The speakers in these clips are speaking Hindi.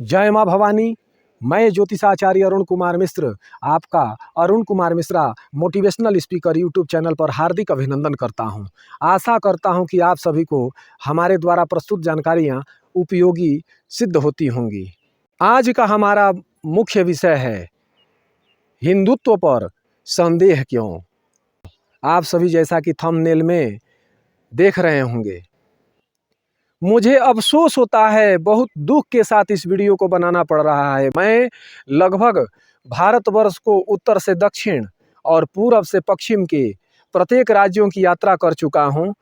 जय माँ भवानी। मैं ज्योतिषाचार्य अरुण कुमार मिश्र आपका Arun Kumar Mishra motivational speaker YouTube channel पर हार्दिक अभिनंदन करता हूं। आशा करता हूं कि आप सभी को हमारे द्वारा प्रस्तुत जानकारियां उपयोगी सिद्ध होती होंगी। आज का हमारा मुख्य विषय है हिंदुत्व पर संदेह क्यों। आप सभी जैसा कि थंबनेल में देख रहे होंगे, मुझे अफसोस होता है, बहुत दुख के साथ इस वीडियो को बनाना पड़ रहा है। मैं लगभग भारतवर्ष को उत्तर से दक्षिण और पूरब से पश्चिम के प्रत्येक राज्यों की यात्रा कर चुका हूं।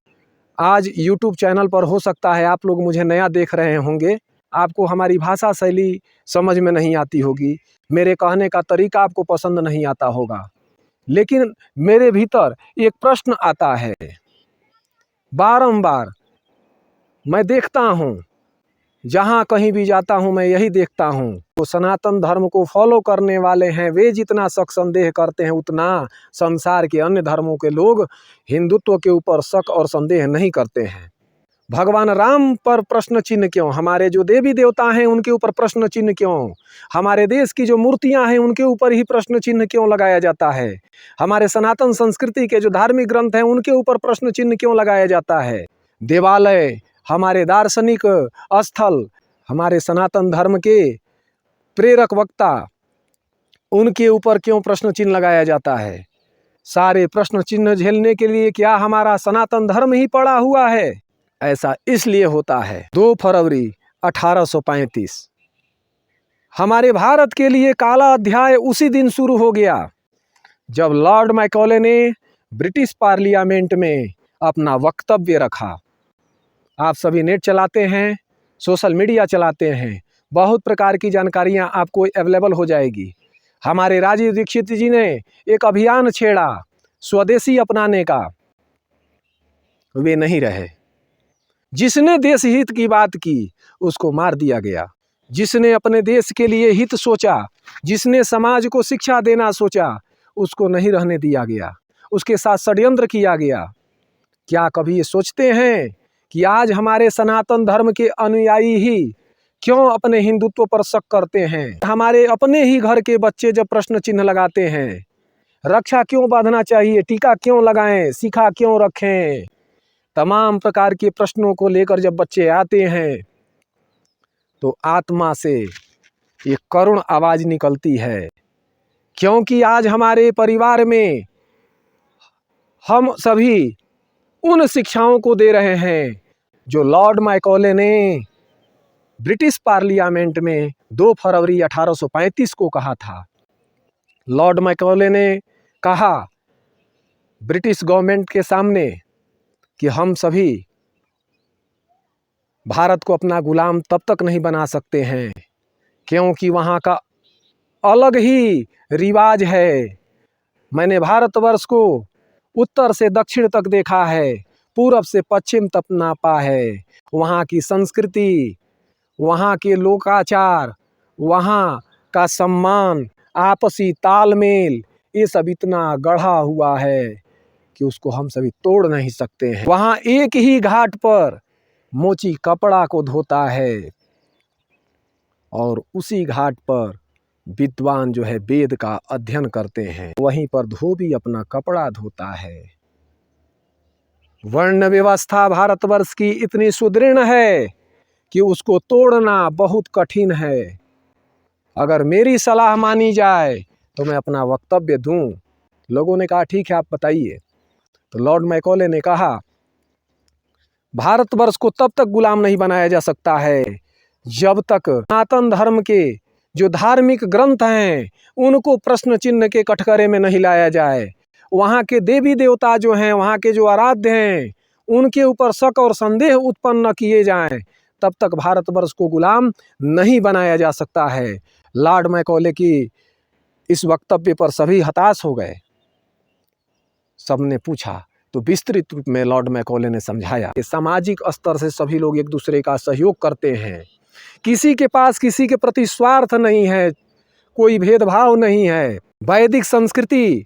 आज YouTube चैनल पर हो सकता है आप लोग मुझे नया देख रहे होंगे, आपको हमारी भाषा शैली समझ में नहीं आती होगी, मेरे कहने का तरीका आपको पसंद नहीं आता होगा, लेकिन मेरे भीतर एक प्रश्न आता है। बारंबार मैं देखता हूँ, जहाँ कहीं भी जाता हूँ मैं यही देखता हूँ, तो सनातन धर्म को फॉलो करने वाले हैं वे जितना शक संदेह करते हैं, उतना संसार के अन्य धर्मों के लोग हिंदुत्व के ऊपर शक और संदेह नहीं करते हैं। भगवान राम पर प्रश्न चिन्ह क्यों, हमारे जो देवी देवता हैं उनके ऊपर प्रश्न चिन्ह क्यों, हमारे देश की जो मूर्तियां हैं उनके ऊपर ही प्रश्न चिन्ह क्यों लगाया जाता है, हमारे सनातन संस्कृति के जो धार्मिक ग्रंथ हैं उनके ऊपर प्रश्न चिन्ह क्यों लगाया जाता है। देवालय, हमारे दार्शनिक स्थल, हमारे सनातन धर्म के प्रेरक वक्ता, उनके ऊपर क्यों प्रश्न चिन्ह लगाया जाता है। सारे प्रश्न चिन्ह झेलने के लिए क्या हमारा सनातन धर्म ही पड़ा हुआ है? ऐसा इसलिए होता है 2 फरवरी 1835 हमारे भारत के लिए काला अध्याय उसी दिन शुरू हो गया जब लॉर्ड मैकॉले ने ब्रिटिश पार्लियामेंट में अपना वक्तव्य रखा। आप सभी नेट चलाते हैं, सोशल मीडिया चलाते हैं, बहुत प्रकार की जानकारियां आपको अवेलेबल हो जाएगी। हमारे राजीव दीक्षित जी ने एक अभियान छेड़ा स्वदेशी अपनाने का, वे नहीं रहे। जिसने देश हित की बात की उसको मार दिया गया, जिसने अपने देश के लिए हित सोचा, जिसने समाज को शिक्षा देना सोचा, उसको नहीं रहने दिया गया, उसके साथ षड्यंत्र किया गया। क्या कभी ये सोचते हैं कि आज हमारे सनातन धर्म के अनुयायी ही क्यों अपने हिंदुत्व पर शक करते हैं? हमारे अपने ही घर के बच्चे जब प्रश्न चिन्ह लगाते हैं, रक्षा क्यों बांधना चाहिए, टीका क्यों लगाएं, शिखा क्यों रखें, तमाम प्रकार के प्रश्नों को लेकर जब बच्चे आते हैं तो आत्मा से एक करुण आवाज निकलती है। क्योंकि आज हमारे परिवार में हम सभी उन शिक्षाओं को दे रहे हैं जो लॉर्ड मैकॉले ने ब्रिटिश पार्लियामेंट में 2 फरवरी 1835 को कहा था। लॉर्ड मैकॉले ने कहा ब्रिटिश गवर्नमेंट के सामने कि हम सभी भारत को अपना गुलाम तब तक नहीं बना सकते हैं क्योंकि वहाँ का अलग ही रिवाज है। मैंने भारतवर्ष को उत्तर से दक्षिण तक देखा है, पूरब से पश्चिम तक नापा है। वहाँ की संस्कृति, वहाँ के लोकाचार, वहाँ का सम्मान, आपसी तालमेल, ये सब इतना गढ़ा हुआ है कि उसको हम सभी तोड़ नहीं सकते हैं। वहाँ एक ही घाट पर मोची कपड़ा को धोता है और उसी घाट पर विद्वान जो है वेद का अध्ययन करते हैं, वहीं पर धोबी अपना कपड़ा धोता है। वर्ण व्यवस्था भारतवर्ष की इतनी सुदृढ़ है कि उसको तोड़ना बहुत कठिन है। अगर मेरी सलाह मानी जाए तो मैं अपना वक्तव्य दूं। लोगों ने कहा ठीक है आप बताइए। तो लॉर्ड मैकॉले ने कहा भारतवर्ष को तब तक गुलाम नहीं बनाया जा सकता है जब तक सनातन धर्म के जो धार्मिक ग्रंथ हैं उनको प्रश्न चिन्ह के कटघरे में नहीं लाया जाए। वहाँ के देवी देवता जो हैं, वहाँ के जो आराध्य हैं, उनके ऊपर शक और संदेह उत्पन्न न किए जाएं, तब तक भारतवर्ष को गुलाम नहीं बनाया जा सकता है। लॉर्ड मैकॉले की इस वक्तव्य पर सभी हताश हो गए। सबने पूछा तो विस्तृत रूप में लॉर्ड मैकॉले ने समझाया कि सामाजिक स्तर से सभी लोग एक दूसरे का सहयोग करते हैं, किसी के पास किसी के प्रति स्वार्थ नहीं है, कोई भेदभाव नहीं है। वैदिक संस्कृति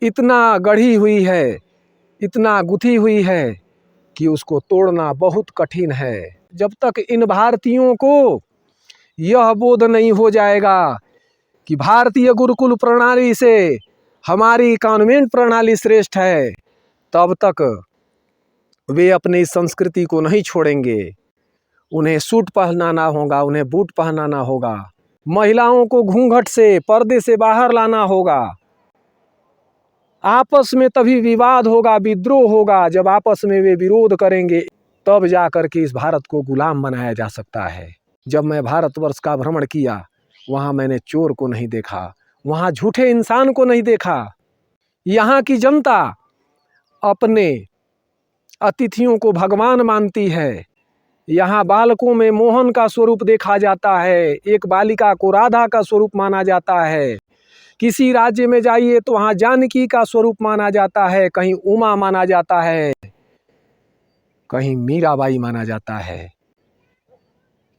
इतना गढ़ी हुई है, इतना गुथी हुई है कि उसको तोड़ना बहुत कठिन है। जब तक इन भारतीयों को यह बोध नहीं हो जाएगा कि भारतीय गुरुकुल प्रणाली से हमारी कॉन्वेंट प्रणाली श्रेष्ठ है, तब तक वे अपनी संस्कृति को नहीं छोड़ेंगे। उन्हें सूट पहनाना होगा, उन्हें बूट पहनाना होगा, महिलाओं को घूंघट से, पर्दे से बाहर लाना होगा। आपस में तभी विवाद होगा, विद्रोह होगा। जब आपस में वे विरोध करेंगे तब जाकर के इस भारत को गुलाम बनाया जा सकता है। जब मैं भारतवर्ष का भ्रमण किया, वहाँ मैंने चोर को नहीं देखा, वहाँ झूठे इंसान को नहीं देखा। यहाँ की जनता अपने अतिथियों को भगवान मानती है। यहाँ बालकों में मोहन का स्वरूप देखा जाता है, एक बालिका को राधा का स्वरूप माना जाता है। किसी राज्य में जाइए तो वहाँ जानकी का स्वरूप माना जाता है, कहीं उमा माना जाता है, कहीं मीराबाई माना जाता है।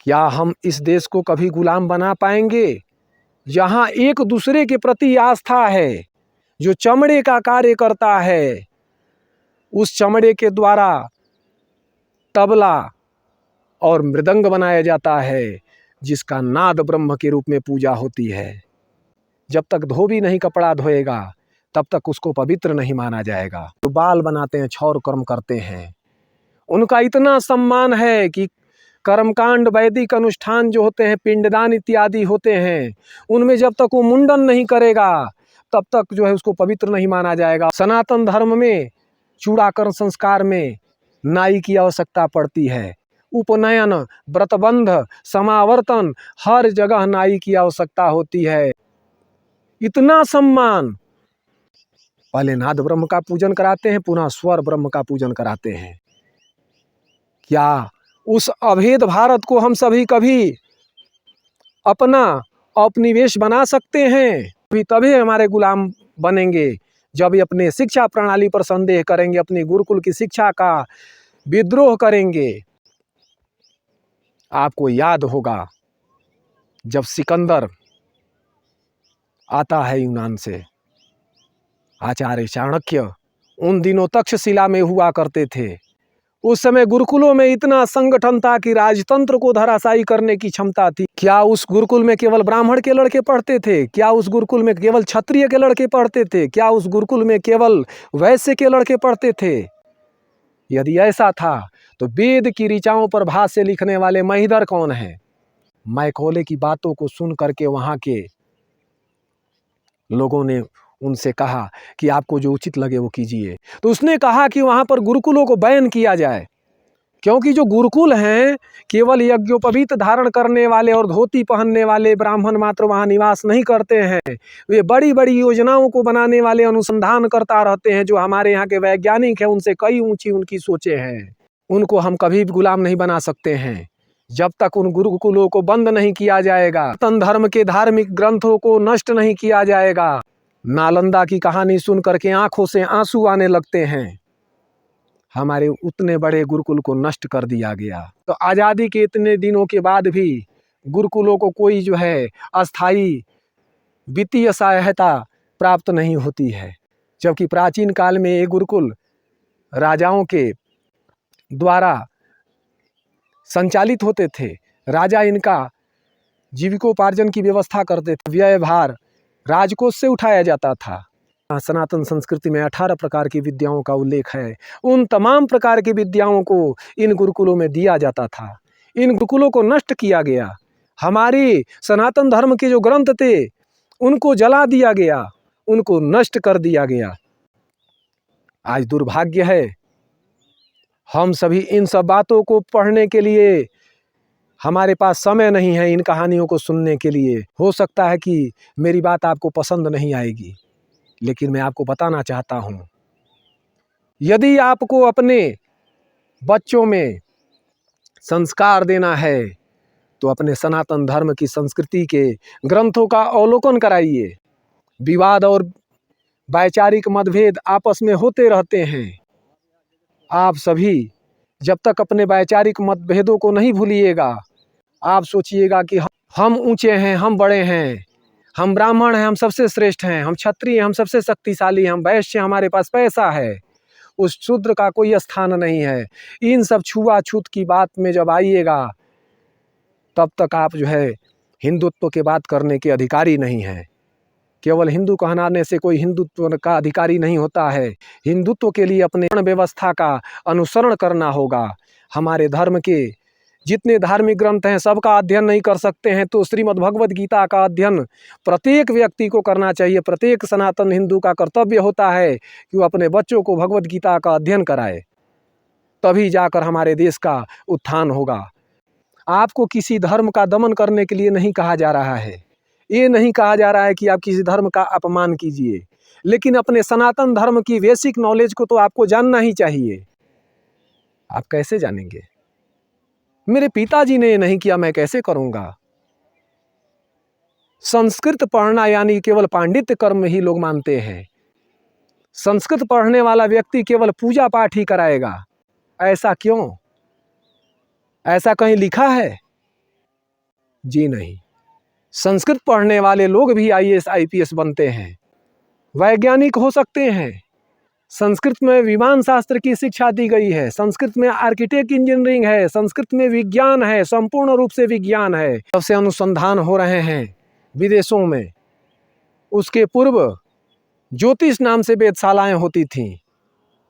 क्या हम इस देश को कभी गुलाम बना पाएंगे? जहाँ एक दूसरे के प्रति आस्था है, जो चमड़े का कार्य करता है, उस चमड़े के द्वारा तबला और मृदंग बनाया जाता है, जिसका नाद ब्रह्म के रूप में पूजा होती है। जब तक धोबी नहीं कपड़ा धोएगा तब तक उसको पवित्र नहीं माना जाएगा। तो बाल बनाते हैं, क्षौर कर्म करते हैं, उनका इतना सम्मान है कि कर्मकांड, वैदिक अनुष्ठान जो होते हैं, पिंडदान इत्यादि होते हैं, उनमें जब तक वो मुंडन नहीं करेगा तब तक जो है उसको पवित्र नहीं माना जाएगा। सनातन धर्म में चूड़ाकरण संस्कार में नाई की आवश्यकता पड़ती है। उपनयन, व्रतबंध, समावर्तन, हर जगह नाई की आवश्यकता होती है। इतना सम्मान। पहले नाद ब्रह्म का पूजन कराते हैं, पुनः स्वर ब्रह्म का पूजन कराते हैं। क्या उस अभेद भारत को हम सभी कभी अपना औपनिवेश बना सकते हैं? तभी हमारे गुलाम बनेंगे जब ये अपने शिक्षा प्रणाली पर संदेह करेंगे, अपनी गुरुकुल की शिक्षा का विद्रोह करेंगे। आपको याद होगा जब सिकंदर आता है यूनान से, आचार्य चाणक्य उन दिनों तक्षशिला में हुआ करते थे। उस समय गुरुकुलों में इतना संगठन था कि राजतंत्र को धराशायी करने की क्षमता थी। क्या उस गुरुकुल में केवल ब्राह्मण के लड़के पढ़ते थे? क्या उस गुरुकुल में केवल क्षत्रिय के लड़के पढ़ते थे? क्या उस गुरुकुल में केवल वैश्य के लड़के पढ़ते थे? यदि ऐसा था तो वेद की ऋचाओं पर भाष्य लिखने वाले महिदर कौन है? मैकॉले की बातों को सुन करके वहाँ के लोगों ने उनसे कहा कि आपको जो उचित लगे वो कीजिए। तो उसने कहा कि वहाँ पर गुरुकुलों को बैन किया जाए, क्योंकि जो गुरुकुल हैं केवल यज्ञोपवीत धारण करने वाले और धोती पहनने वाले ब्राह्मण मात्र वहाँ निवास नहीं करते हैं। वे बड़ी बड़ी योजनाओं को बनाने वाले अनुसंधान करता रहते हैं। जो हमारे यहाँ के वैज्ञानिक हैं उनसे कई ऊंची उनकी सोचें हैं। उनको हम कभी भी गुलाम नहीं बना सकते हैं जब तक उन गुरुकुलों को बंद नहीं किया जाएगा, सनातन धर्म के धार्मिक ग्रंथों को नष्ट नहीं किया जाएगा। नालंदा की कहानी सुन करके आंखों से आंसू आने लगते हैं। हमारे उतने बड़े गुरुकुल को नष्ट कर दिया गया। तो आज़ादी के इतने दिनों के बाद भी गुरुकुलों को कोई जो है अस्थाई वित्तीय सहायता प्राप्त नहीं होती है, जबकि प्राचीन काल में ये गुरुकुल राजाओं के द्वारा संचालित होते थे। राजा इनका जीविकोपार्जन की व्यवस्था करते थे। व्यय भार राजकोष से उठाया जाता था। सनातन संस्कृति में 18 प्रकार की विद्याओं का उल्लेख है। उन तमाम प्रकार की विद्याओं को इन गुरुकुलों में दिया जाता था। इन गुरुकुलों को नष्ट किया गया। हमारी सनातन धर्म के जो ग्रंथ थे उनको जला दिया गया, उनको नष्ट कर दिया गया। आज दुर्भाग्य है हम सभी इन सब बातों को पढ़ने के लिए हमारे पास समय नहीं है, इन कहानियों को सुनने के लिए। हो सकता है कि मेरी बात आपको पसंद नहीं आएगी, लेकिन मैं आपको बताना चाहता हूँ, यदि आपको अपने बच्चों में संस्कार देना है तो अपने सनातन धर्म की संस्कृति के ग्रंथों का अवलोकन कराइए। विवाद और वैचारिक मतभेद आपस में होते रहते हैं। आप सभी जब तक अपने वैचारिक मतभेदों को नहीं भूलिएगा, आप सोचिएगा कि हम ऊंचे हैं, हम बड़े हैं, हम ब्राह्मण हैं, हम सबसे श्रेष्ठ हैं, हम क्षत्रिय हैं, हम सबसे शक्तिशाली हैं, हम वैश्य, हमारे पास पैसा है। उस शूद्र का कोई स्थान नहीं है। इन सब छुआछूत की बात में जब आइएगा तब तक आप जो है हिंदुत्व की बात करने के अधिकारी नहीं हैं। केवल हिंदू कहलाने से कोई हिंदुत्व का अधिकारी नहीं होता है। हिंदुत्व के लिए अपने व्यवस्था का अनुसरण करना होगा। हमारे धर्म के जितने धार्मिक ग्रंथ हैं सबका अध्ययन नहीं कर सकते हैं तो श्रीमद् भगवद गीता का अध्ययन प्रत्येक व्यक्ति को करना चाहिए। प्रत्येक सनातन हिंदू का कर्तव्य होता है कि वो अपने बच्चों को भगवद गीता का अध्ययन कराए, तभी जाकर हमारे देश का उत्थान होगा। आपको किसी धर्म का दमन करने के लिए नहीं कहा जा रहा है। ये नहीं कहा जा रहा है कि आप किसी धर्म का अपमान कीजिए, लेकिन अपने सनातन धर्म की बेसिक नॉलेज को तो आपको जानना ही चाहिए। आप कैसे जानेंगे? मेरे पिताजी ने ये नहीं किया, मैं कैसे करूंगा? संस्कृत पढ़ना यानी केवल पांडित्य कर्म ही लोग मानते हैं। संस्कृत पढ़ने वाला व्यक्ति केवल पूजा पाठ ही कराएगा। ऐसा क्यों? ऐसा कहीं लिखा है? जी नहीं। संस्कृत पढ़ने वाले लोग भी IAS IPS बनते हैं, वैज्ञानिक हो सकते हैं। संस्कृत में विमान शास्त्र की शिक्षा दी गई है, संस्कृत में आर्किटेक्ट इंजीनियरिंग है, संस्कृत में विज्ञान है, संपूर्ण रूप से विज्ञान है। जब से अनुसंधान हो रहे हैं विदेशों में, उसके पूर्व ज्योतिष नाम से वेधशालाएं होती थीं।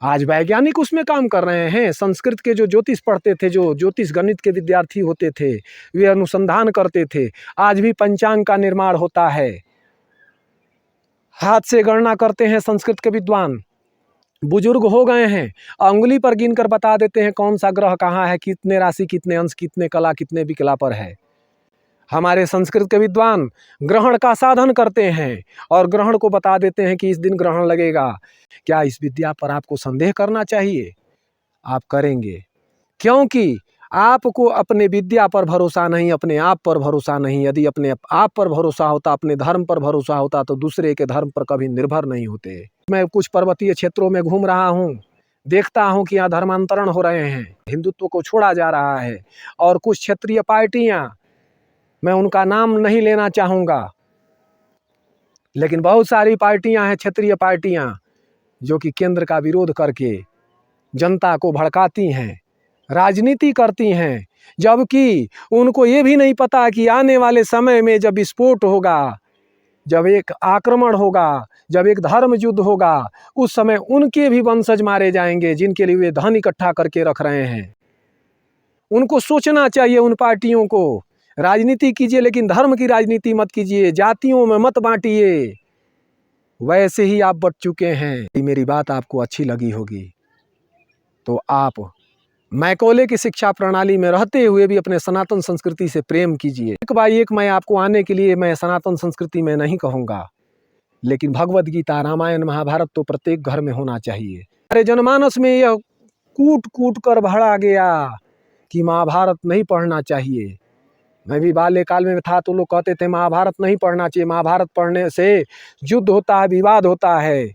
आज वैज्ञानिक उसमें काम कर रहे हैं। संस्कृत के जो ज्योतिष पढ़ते थे, जो ज्योतिष गणित के विद्यार्थी होते थे, वे अनुसंधान करते थे। आज भी पंचांग का निर्माण होता है, हाथ से गणना करते हैं संस्कृत के विद्वान। बुजुर्ग हो गए हैं, अंगुली पर गिनकर बता देते हैं कौन सा ग्रह कहाँ है, कितने राशि, कितने अंश, कितने कला, कितने विकला पर है। हमारे संस्कृत के विद्वान ग्रहण का साधन करते हैं और ग्रहण को बता देते हैं कि इस दिन ग्रहण लगेगा। क्या इस विद्या पर आपको संदेह करना चाहिए? आप करेंगे, क्योंकि आपको अपने विद्या पर भरोसा नहीं, अपने आप पर भरोसा नहीं। यदि अपने आप पर भरोसा होता, अपने धर्म पर भरोसा होता, तो दूसरे के धर्म पर कभी निर्भर नहीं होते। मैं कुछ पर्वतीय क्षेत्रों में घूम रहा हूँ, देखता हूँ कि यहाँ धर्मांतरण हो रहे हैं, हिंदुत्व को छोड़ा जा रहा है। और कुछ क्षेत्रीय पार्टियाँ, मैं उनका नाम नहीं लेना चाहूँगा, लेकिन बहुत सारी पार्टियाँ हैं, क्षेत्रीय पार्टियाँ, जो कि केंद्र का विरोध करके जनता को भड़काती हैं, राजनीति करती हैं, जबकि उनको ये भी नहीं पता कि आने वाले समय में जब विस्फोट होगा, जब एक आक्रमण होगा, जब एक धर्म युद्ध होगा, उस समय उनके भी वंशज मारे जाएंगे जिनके लिए वे धन इकट्ठा करके रख रहे हैं। उनको सोचना चाहिए। उन पार्टियों को, राजनीति कीजिए लेकिन धर्म की राजनीति मत कीजिए, जातियों में मत बांटिए, वैसे ही आप बट चुके हैं। मेरी बात आपको अच्छी लगी होगी तो आप मैकॉले की शिक्षा प्रणाली में रहते हुए भी अपने सनातन संस्कृति से प्रेम कीजिए। एक बाई एक मैं आपको आने के लिए मैं सनातन संस्कृति में नहीं कहूँगा, लेकिन भगवद गीता, रामायण, महाभारत तो प्रत्येक घर में होना चाहिए। अरे जनमानस में यह कूट कूट कर भरा गया कि महाभारत नहीं पढ़ना चाहिए। मैं भी बाल्यकाल में था तो लोग कहते थे महाभारत नहीं पढ़ना चाहिए, महाभारत पढ़ने से युद्ध होता है, विवाद होता है,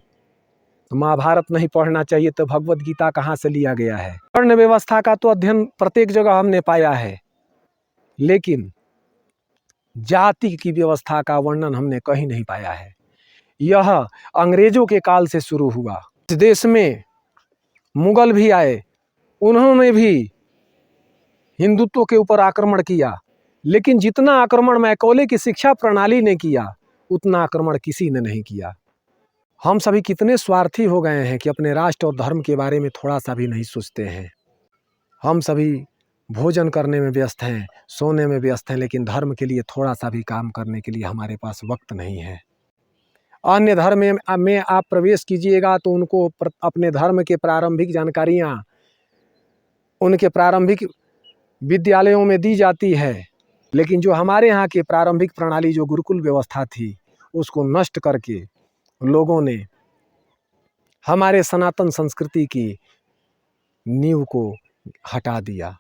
तो महाभारत नहीं पढ़ना चाहिए। तो भगवद गीता कहाँ से लिया गया है? वर्ण व्यवस्था का तो अध्ययन प्रत्येक जगह हमने पाया है, लेकिन जाति की व्यवस्था का वर्णन हमने कहीं नहीं पाया है। यह अंग्रेजों के काल से शुरू हुआ। इस देश में मुगल भी आए, उन्होंने भी हिंदुत्व के ऊपर आक्रमण किया, लेकिन जितना आक्रमण मैकॉले की शिक्षा प्रणाली ने किया उतना आक्रमण किसी ने नहीं किया। हम सभी कितने स्वार्थी हो गए हैं कि अपने राष्ट्र और धर्म के बारे में थोड़ा सा भी नहीं सोचते हैं। हम सभी भोजन करने में व्यस्त हैं, सोने में व्यस्त हैं, लेकिन धर्म के लिए थोड़ा सा भी काम करने के लिए हमारे पास वक्त नहीं है। अन्य धर्म में आप प्रवेश कीजिएगा तो उनको अपने धर्म के प्रारंभिक जानकारियाँ उनके प्रारंभिक विद्यालयों में दी जाती है, लेकिन जो हमारे यहाँ की प्रारंभिक प्रणाली, जो गुरुकुल व्यवस्था थी, उसको नष्ट करके लोगों ने हमारे सनातन संस्कृति की नींव को हटा दिया।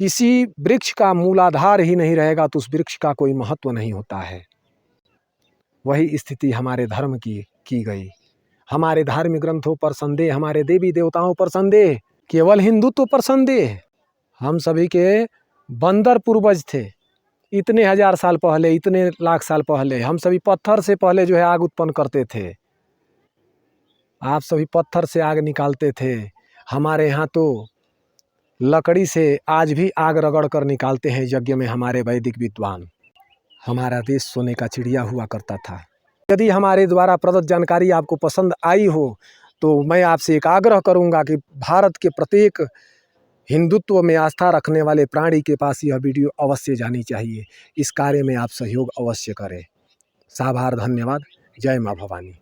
किसी वृक्ष का मूलाधार ही नहीं रहेगा तो उस वृक्ष का कोई महत्व नहीं होता है। वही स्थिति हमारे धर्म की गई। हमारे धार्मिक ग्रंथों पर संदेह, हमारे देवी देवताओं पर संदेह, केवल हिंदुत्व पर संदेह। हम सभी के बंदर पूर्वज थे, इतने हजार साल पहले, इतने लाख साल पहले। हम सभी पत्थर से पहले जो है आग उत्पन्न करते थे। आप सभी पत्थर से आग निकालते थे। हमारे यहाँ तो लकड़ी से आज भी आग रगड़ कर निकालते हैं यज्ञ में हमारे वैदिक विद्वान। हमारा देश सोने का चिड़िया हुआ करता था। यदि हमारे द्वारा प्रदत्त जानकारी आपको पसंद आई हो तो मैं आपसे एक आग्रह करूंगा कि भारत के प्रत्येक हिंदुत्व में आस्था रखने वाले प्राणी के पास यह वीडियो अवश्य जानी चाहिए। इस कार्य में आप सहयोग अवश्य करें। साभार धन्यवाद। जय माँ भवानी।